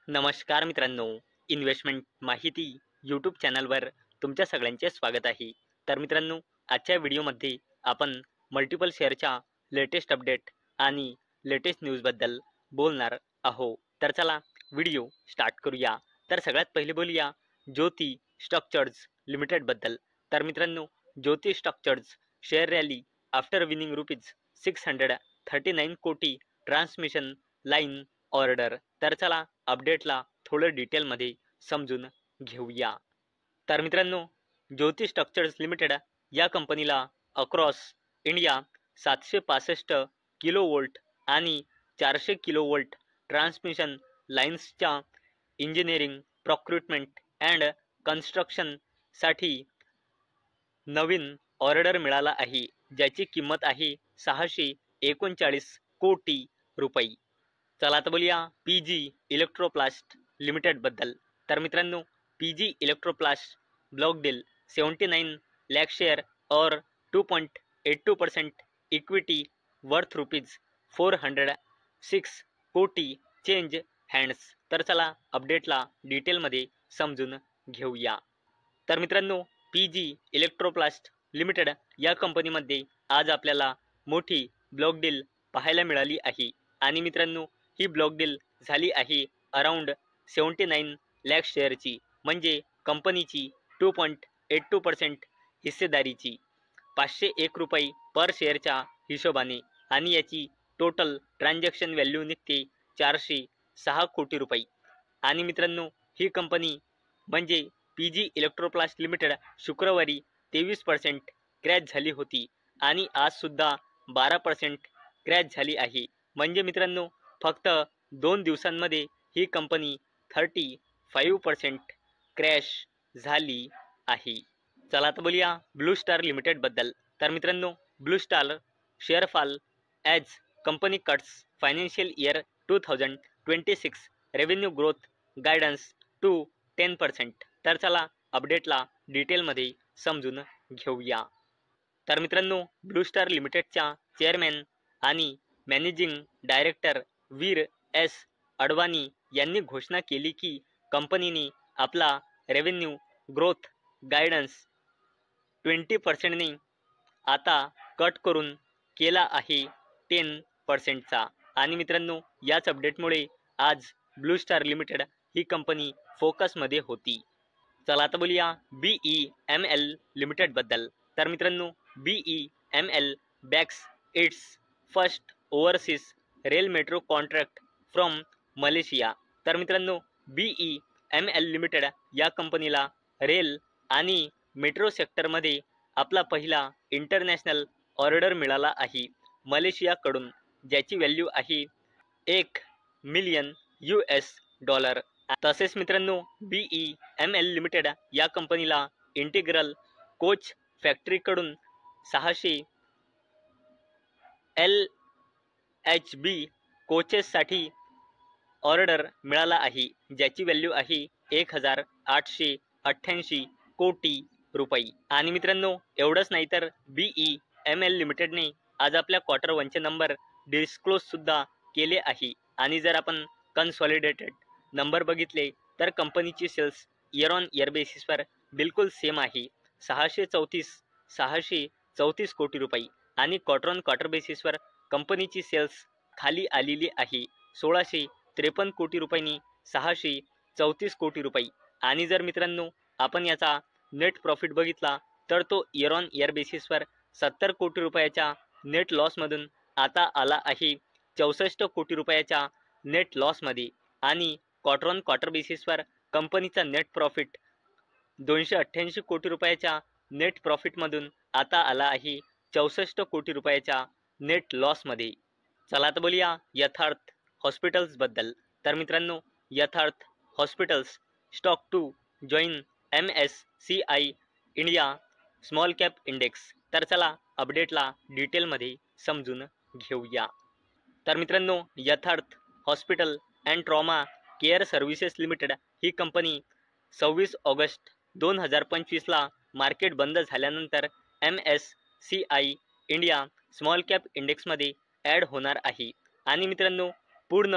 नमस्कार मित्रांनो, इन्व्हेस्टमेंट माहिती यूट्यूब चॅनलवर तुमच्या सगळ्यांचे स्वागत आहे. तर मित्रांनो, आजच्या व्हिडिओमध्ये आपण मल्टिपल शेअरच्या लेटेस्ट अपडेट आणि लेटेस्ट न्यूजबद्दल बोलणार आहोत. तर चला व्हिडिओ स्टार्ट करूया. तर सगळ्यात पहिले बोलूया ज्योती स्ट्रक्चर्स लिमिटेडबद्दल. तर मित्रांनो, Jyoti structures share rally after winning ₹639 कोटी ट्रान्समिशन लाईन ऑर्डर. तर चला अपडेटला थोडं डिटेलमध्ये समजून घेऊया. तर मित्रांनो, ज्योती स्ट्रक्चर्स लिमिटेड या कंपनीला अक्रॉस इंडिया 765 किलोवोल्ट आणि 400 किलोवोल्ट ट्रान्समिशन लाईन्सच्या इंजिनिअरिंग, प्रोक्रुटमेंट अँड कन्स्ट्रक्शनसाठी नवीन ऑर्डर मिळाला आहे, ज्याची किंमत आहे 639 कोटी रुपये. चला आता बोलूया PG इलेक्ट्रोप्लास्ट लिमिटेडबद्दल. तर मित्रांनो, PG Electroplast block deal 79 lakh share और 2.82% इक्विटी वर्थ ₹406 कोटी चेंज हँड्स. तर चला अपडेटला डिटेलमध्ये समजून घेऊया. तर मित्रांनो, PG इलेक्ट्रोप्लास्ट लिमिटेड या कंपनीमध्ये आज आपल्याला मोठी ब्लॉक डील पाहायला मिळाली आहे. आणि मित्रांनो, ही ब्लॉक डील झाली आहे अराउंड 79 लाख शेअरची, म्हणजे कंपनीची 2.82% हिस्सेदारीची, ₹501 पर शेअरच्या हिशोबाने. आणि याची टोटल ट्रान्झॅक्शन व्हॅल्यू निघते 406 कोटी रुपये. आणि मित्रांनो, ही कंपनी म्हणजे PG इलेक्ट्रोप्लास्ट लिमिटेड शुक्रवारी 23% क्रॅश झाली होती आणि आज सुद्धा 12% क्रॅश झाली आहे. म्हणजे मित्रांनो, फक्त 2 दिवसांमध्ये ही कंपनी 35% क्रॅश झाली आहे. चला आता बोलूया ब्लू स्टार लिमिटेडबद्दल. तर मित्रांनो, blue star share fall as company cuts financial year 2026 revenue growth guidance to 10%. तर चला अपडेटला डिटेलमध्ये समजून घेऊया. तर मित्रांनो, ब्लू स्टार लिमिटेडच्या चेअरमॅन आणि managing director Vir S Advani यांनी घोषणा केली की कंपनीने आपला रेव्हेन्यू ग्रोथ गायडन्स 20%ने आता कट करून केला आहे 10%चा. आणि मित्रांनो, याच अपडेटमुळे आज ब्लू स्टार लिमिटेड ही कंपनी फोकसमध्ये होती. चला आता बोलूया BEML लिमिटेडबद्दल. तर मित्रांनो, BEML bags it's first overseas rail metro contract from Malaysia. तर मित्रांनो, BEML लिमिटेड या कंपनीला रेल आणि मेट्रो सेक्टरमध्ये आपला पहिला इंटरनॅशनल ऑर्डर मिळाला आहे मलेशियाकडून, ज्याची व्हॅल्यू आहे $1,000,000. तसेच मित्रांनो, BEML लिमिटेड या कंपनीला इंटिग्रल कोच फॅक्टरीकडून 600 LHB कोचेससाठी ऑर्डर मिळाला आहे, ज्याची व्हॅल्यू आहे 1,888 कोटी रुपये. आणि मित्रांनो, एवढंच नाही तर BEML लिमिटेडने आज आपल्या क्वार्टर 1चे नंबर डिस्क्लोज सुद्धा केले आहे. आणि जर आपण कन्सॉलिडेटेड नंबर बघितले तर कंपनीची सेल्स इयर ऑन इयर बेसिसवर बिलकुल सेम आहे, 634 कोटी रुपये. आणि क्वार्टर ऑन क्वार्टर बेसिसवर कंपनीची सेल्स खाली आलेली आहे 1,653 कोटी रुपयांनी 634 कोटी रुपये. आणि जर मित्रांनो आपण याचा नेट प्रॉफिट बघितला तर तो इयर ऑन इयर बेसिसवर 70 कोटी रुपयाच्या नेट लॉसमधून आता आला आहे 64 कोटी रुपयाच्या नेट लॉसमध्ये. आणि क्वार्टर ऑन क्वार्टर बेसिसवर कंपनीचा नेट प्रॉफिट 288 कोटी रुपयाच्या नेट प्रॉफिटमधून आता आला आहे 64 कोटी रुपयाच्या नेट लॉसमध्ये. चला आता बोलूया यथार्थ हॉस्पिटल्सबद्दल. तर मित्रांनो, Yatharth hospitals stock to join MSCI India small cap index. तर चला अपडेटला डिटेलमध्ये समजून घेऊया. तर मित्रांनो, Yatharth hospital and trauma care services limited ही कंपनी 26 ऑगस्ट 2025ला मार्केट बंद झाल्यानंतर MSCI इंडिया स्मॉल कॅप इंडेक्समध्ये ॲड होणार आहे. आणि मित्रांनो, पूर्ण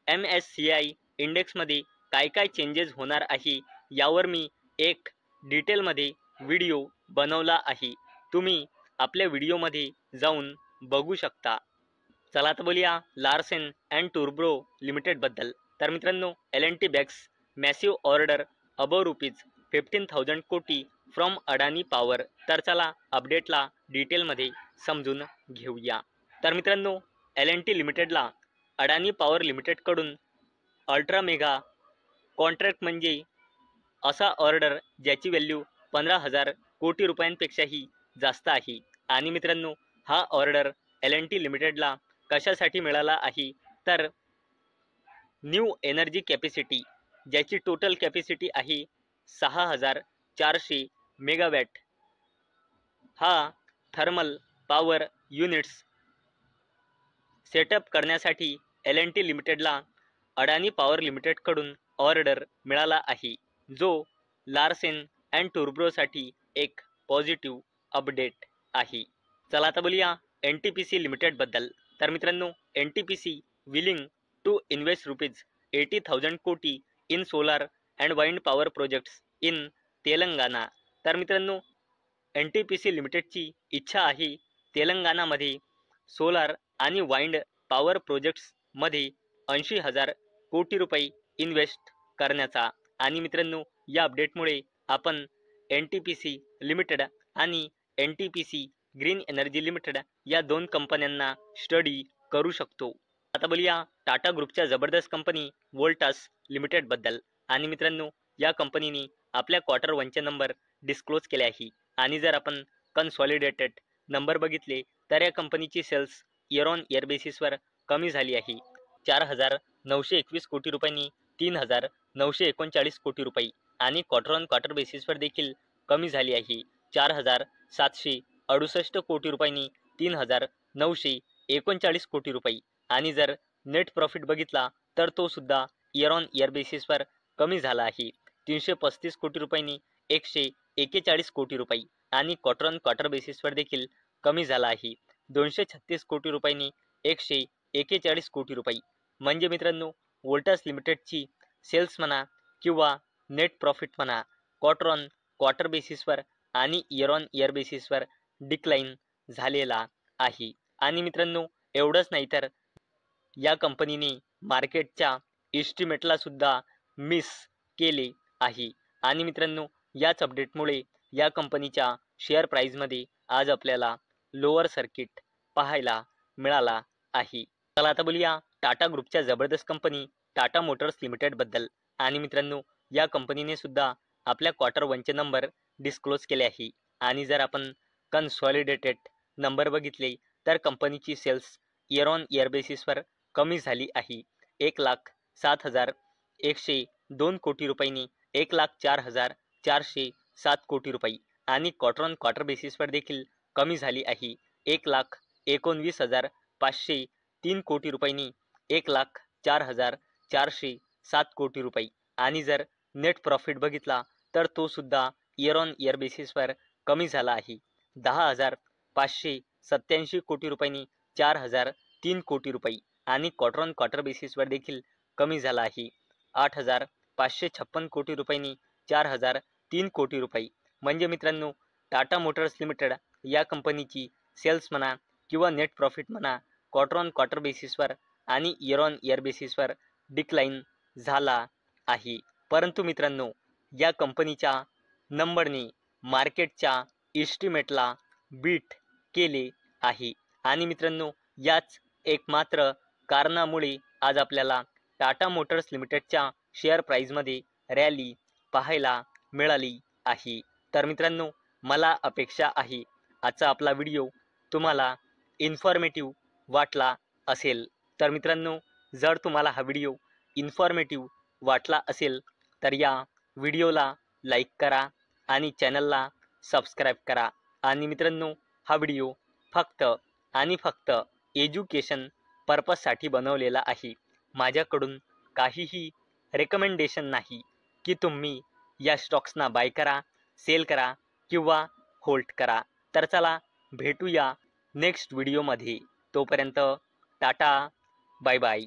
MSCI इंडेक्समध्ये काय काय चेंजेस होणार आहे यावर मी एक डिटेलमध्ये व्हिडिओ बनवला आहे, तुम्ही आपल्या व्हिडिओमध्ये जाऊन बघू शकता। चला आता बोलूया लार्सन अँड टुर्बो लिमिटेडबद्दल। तर मित्रांनो, L&T bags massive order above ₹15,000 कोटी फ्रॉम अडानी पॉवर। तर चला अपडेटला डिटेलमध्ये समजून घेऊया। तर मित्रांनो, L&T लिमिटेडला अडानी पॉवर लिमिटेडकडून अल्ट्रा मेगा कॉन्ट्रॅक्ट म्हणजे असा ऑर्डर ज्याची व्हॅल्यू 15,000 कोटी रुपयांपेक्षाही जास्त आहे। आणि मित्रांनो, हा ऑर्डर L&T लिमिटेडला कशासाठी मिळाला आहे, तर न्यू एनर्जी कॅपॅसिटी ज्याची टोटल कॅपॅसिटी आहे 6,400 मेगावॅट, हा थर्मल पॉवर युनिट्स सेटअप करण्यासाठी L&T लिमिटेडला अडानी पॉवर लिमिटेडकडून ऑर्डर मिळाला आहे, जो लार्सन अँड टुर्बोसाठी एक पॉझिटिव्ह अपडेट आहे। चला आता बोलूया NTPC लिमिटेडबद्दल। तर मित्रांनो, NTPC विलिंग टू इन्व्हेस्ट ₹80,000 कोटी in solar and wind power projects in Telangana. तर मित्रांनो, NTPC लिमिटेडची इच्छा आहे तेलंगणामध्ये सोलार आणि वाइंड पॉवर प्रोजेक्ट्समध्ये 80,000 कोटी रुपये इन्व्हेस्ट करण्याचा। आणि मित्रांनो, या अपडेटमुळे आपण NTPC लिमिटेड आणि NTPC ग्रीन एनर्जी लिमिटेड या दोन कंपन्यांना स्टडी करू शकतो। आता बोलूया टाटा ग्रुपच्या जबरदस्त कंपनी वोल्टास लिमिटेडबद्दल। आणि मित्रांनो, या कंपनीने आपल्या क्वार्टर 1चे नंबर डिस्क्लोज केले आहे। आणि जर आपण कन्सॉलिडेटेड नंबर बघितले तर या कंपनीची सेल्स इयर ऑन इयर बेसिसवर कमी झाली आहे, 4,921 कोटी रुपयांनी 3,939 कोटी रुपये। आणि क्वार्टर ऑन क्वार्टर बेसिसवर देखील कमी झाली आहे, 4,768 कोटी रुपयांनी 3,939 कोटी रुपये। आणि जर नेट प्रॉफिट बघितला तर तो सुद्धा इयर ऑन इयर बेसिसवर कमी झाला आहे, 335 कोटी रुपयांनी 141 कोटी रुपये। आणि क्वार्टर ऑन क्वार्टर बेसिसवर देखील कमी झाला आहे, 236 कोटी रुपयांनी 141 कोटी रुपये। म्हणजे मित्रांनो, वोल्टास लिमिटेडची सेल्स म्हणा किंवा नेट प्रॉफिट म्हणा, क्वार्टर ऑन क्वार्टर बेसिसवर आणि इयर ऑन इयर बेसिसवर डिक्लाइन झालेला आहे। आणि मित्रांनो, एवढंच नाही तर या कंपनीने मार्केटच्या इस्टिमेटला सुद्धा मिस केले आहे। आणि मित्रांनो, याच अपडेटमुळे या कंपनीच्या शेअर प्राइसमध्ये आज आपल्याला लोअर सर्किट पाहायला मिळाला आहे। चला आता बोलूया टाटा ग्रुपच्या जबरदस्त कंपनी टाटा मोटर्स लिमिटेडबद्दल। आणि मित्रांनो, या कंपनीने सुद्धा आपल्या क्वार्टर 1चे नंबर डिस्क्लोज केले आहे। आणि जर आपण कन्सॉलिडेटेड नंबर बघितले तर कंपनीची सेल्स इयर ऑन इयर बेसिसवर कमी झाली आहे, 1,07,102 कोटी रुपयांनी 1,04,407 कोटी रुपये। आणि क्वार्टर ऑन क्वार्टर बेसिसवर देखील कमी झाली आहे, 1,19,503 कोटी रुपयांनी 1,04,407 कोटी रुपये। आणि जर नेट प्रॉफिट बघितला तर तो सुद्धा इयर ऑन इयर बेसिसवर कमी झाला आहे, 10,587 कोटी रुपयांनी 4,003 कोटी रुपये। आणि क्वार्टर ऑन क्वार्टर बेसिसवर देखील कमी झाला आहे, 8,556 कोटी रुपयांनी 4,003 कोटी रुपये। म्हणजे मित्रांनो, टाटा मोटर्स लिमिटेड या कंपनीची सेल्स म्हणा किंवा नेट प्रॉफिट म्हणा, क्वार्टर ऑन क्वार्टर बेसिसवर आणि इयर ऑन इयर बेसिसवर डिक्लाइन झाला आहे। परंतु मित्रांनो, या कंपनीच्या नंबरने मार्केटच्या इस्टिमेटला बीट केले आहे। आणि मित्रांनो, याच एकमात्र कारणामुळे आज आपल्याला टाटा मोटर्स लिमिटेडच्या शेअर प्राइसमध्ये रॅली पाहायला मिळाली आहे। तर मित्रांनो, मला अपेक्षा आहे आजचा आपला व्हिडिओ तुम्हाला इन्फॉर्मेटिव्ह वाटला असेल। तर मित्रांनो, जर तुम्हाला हा व्हिडिओ इन्फॉर्मेटिव्ह वाटला असेल तर या व्हिडिओला लाईक करा आणि चॅनलला सबस्क्राईब करा। आणि मित्रांनो, हा व्हिडिओ फक्त आणि फक्त एज्युकेशन पर्पजसाठी बनवलेला आहे, माझ्याकडून काहीही रेकमेंडेशन नाही की तुम्ही या स्टॉक्सना बाय करा, सेल करा किंवा होल्ड करा। तर चला भेटूया नेक्स्ट व्हिडिओमध्ये, तोपर्यंत टाटा, बाय बाय।